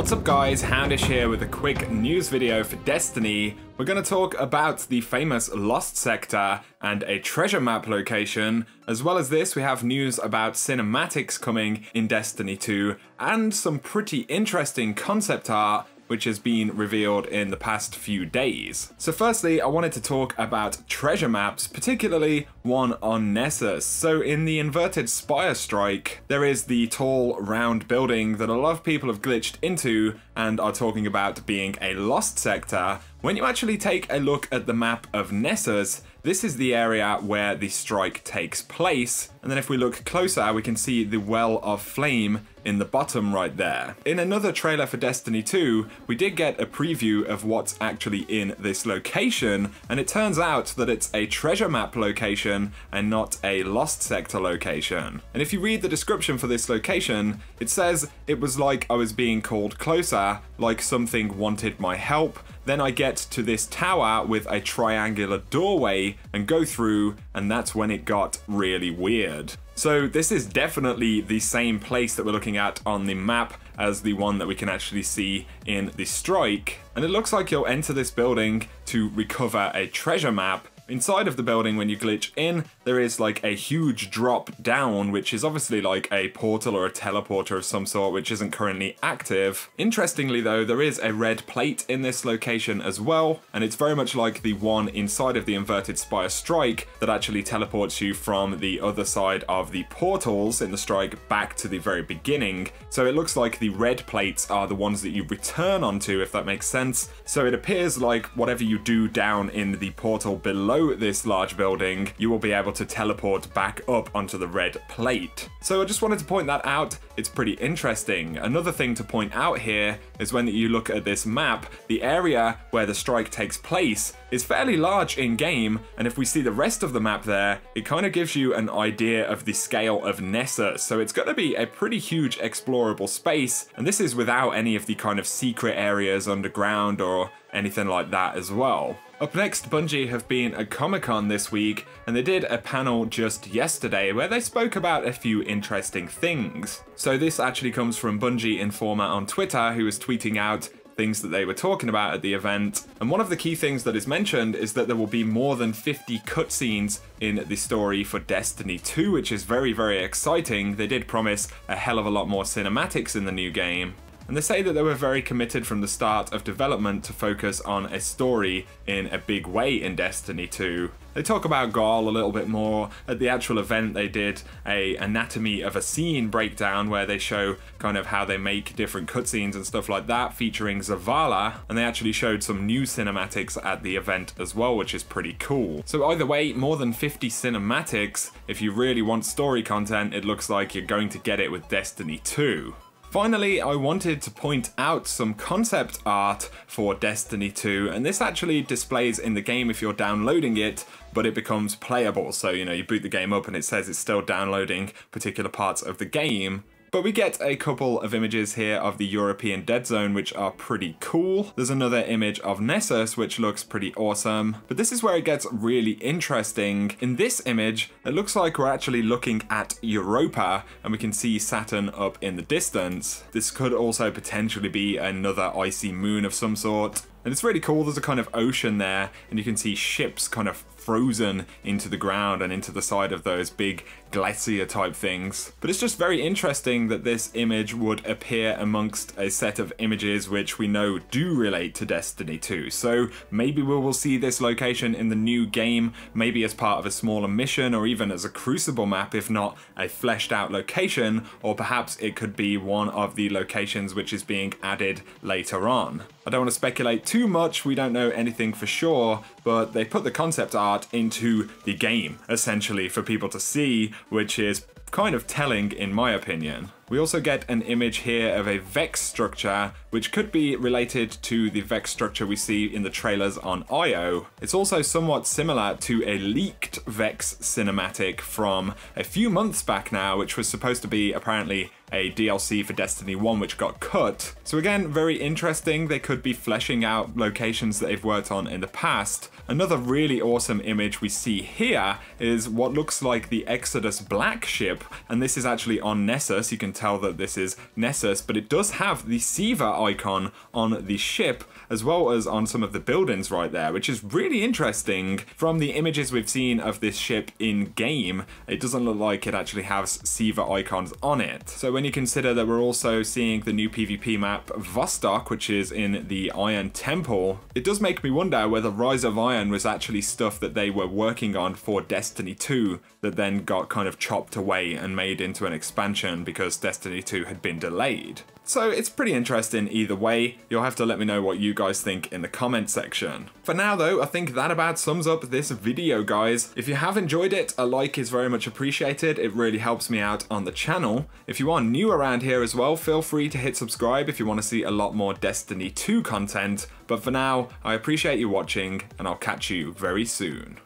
What's up guys, Houndish here with a quick news video for Destiny. We're going to talk about the famous Lost Sector and a treasure map location. As well as this, we have news about cinematics coming in Destiny 2 and some pretty interesting concept art which has been revealed in the past few days. So firstly, I wanted to talk about treasure maps, particularly one on Nessus. So in the inverted Spire strike, there is the tall, round building that a lot of people have glitched into and are talking about being a lost sector. When you actually take a look at the map of Nessus, this is the area where the strike takes place. And then if we look closer, we can see the Well of Flame in the bottom right there. In another trailer for Destiny 2, we did get a preview of what's actually in this location, and it turns out that it's a treasure map location and not a lost sector location. And if you read the description for this location, it says it was like I was being called closer, like something wanted my help. Then I get to this tower with a triangular doorway and go through, and that's when it got really weird. So this is definitely the same place that we're looking at on the map as the one that we can actually see in the strike. And it looks like you'll enter this building to recover a treasure map. Inside of the building, when you glitch in, there is like a huge drop down, which is obviously like a portal or a teleporter of some sort, which isn't currently active. Interestingly though, there is a red plate in this location as well, and it's very much like the one inside of the inverted Spire strike that actually teleports you from the other side of the portals in the strike back to the very beginning. So it looks like the red plates are the ones that you return onto, if that makes sense. So it appears like whatever you do down in the portal below this large building, you will be able to teleport back up onto the red plate. So I just wanted to point that out. It's pretty interesting. Another thing to point out here is when you look at this map, the area where the strike takes place is fairly large in game, and if we see the rest of the map there, it kind of gives you an idea of the scale of Nessus. So it's going to be a pretty huge explorable space, and this is without any of the kind of secret areas underground or anything like that as well. Up next, Bungie have been at Comic-Con this week, and they did a panel just yesterday where they spoke about a few interesting things. So this actually comes from Bungie Informer on Twitter, who was tweeting out things that they were talking about at the event. And one of the key things that is mentioned is that there will be more than 50 cutscenes in the story for Destiny 2, which is very, very exciting. They did promise a hell of a lot more cinematics in the new game. And they say that they were very committed from the start of development to focus on a story in a big way in Destiny 2. They talk about Gaul a little bit more. At the actual event, they did a anatomy of a scene breakdown where they show kind of how they make different cutscenes and stuff like that, featuring Zavala, and they actually showed some new cinematics at the event as well, which is pretty cool. So either way, more than 50 cinematics. If you really want story content, it looks like you're going to get it with Destiny 2. Finally, I wanted to point out some concept art for Destiny 2, and this actually displays in the game if you're downloading it, but it becomes playable. So, you know, you boot the game up and it says it's still downloading particular parts of the game. But we get a couple of images here of the European Dead Zone, which are pretty cool. There's another image of Nessus, which looks pretty awesome. But this is where it gets really interesting. In this image, it looks like we're actually looking at Europa, and we can see Saturn up in the distance. This could also potentially be another icy moon of some sort. And it's really cool. There's a kind of ocean there, and you can see ships kind of frozen into the ground and into the side of those big glacier type things. But it's just very interesting that this image would appear amongst a set of images which we know do relate to Destiny 2. So maybe we will see this location in the new game, maybe as part of a smaller mission or even as a Crucible map, if not a fleshed out location, or perhaps it could be one of the locations which is being added later on. I don't want to speculate too much, we don't know anything for sure, but they put the concept art into the game, essentially, for people to see, which is kind of telling in my opinion. We also get an image here of a Vex structure, which could be related to the Vex structure we see in the trailers on IO. It's also somewhat similar to a leaked Vex cinematic from a few months back now, which was supposed to be apparently a DLC for Destiny 1 which got cut. So again, very interesting. They could be fleshing out locations that they've worked on in the past. Another really awesome image we see here is what looks like the Exodus Black ship, and this is actually on Nessus. You can tell that this is Nessus, but it does have the Siva icon on the ship, as well as on some of the buildings right there, which is really interesting. From the images we've seen of this ship in game, it doesn't look like it actually has Siva icons on it. So when you consider that we're also seeing the new PvP map Vostok, which is in the Iron Temple, it does make me wonder whether Rise of Iron was actually stuff that they were working on for Destiny 2 that then got kind of chopped away and made into an expansion because Destiny 2 had been delayed. So it's pretty interesting either way. You'll have to let me know what you guys think in the comment section. For now though, I think that about sums up this video, guys. If you have enjoyed it, a like is very much appreciated. It really helps me out on the channel. If you are new around here as well, feel free to hit subscribe if you want to see a lot more Destiny 2 content. But for now, I appreciate you watching, and I'll catch you very soon.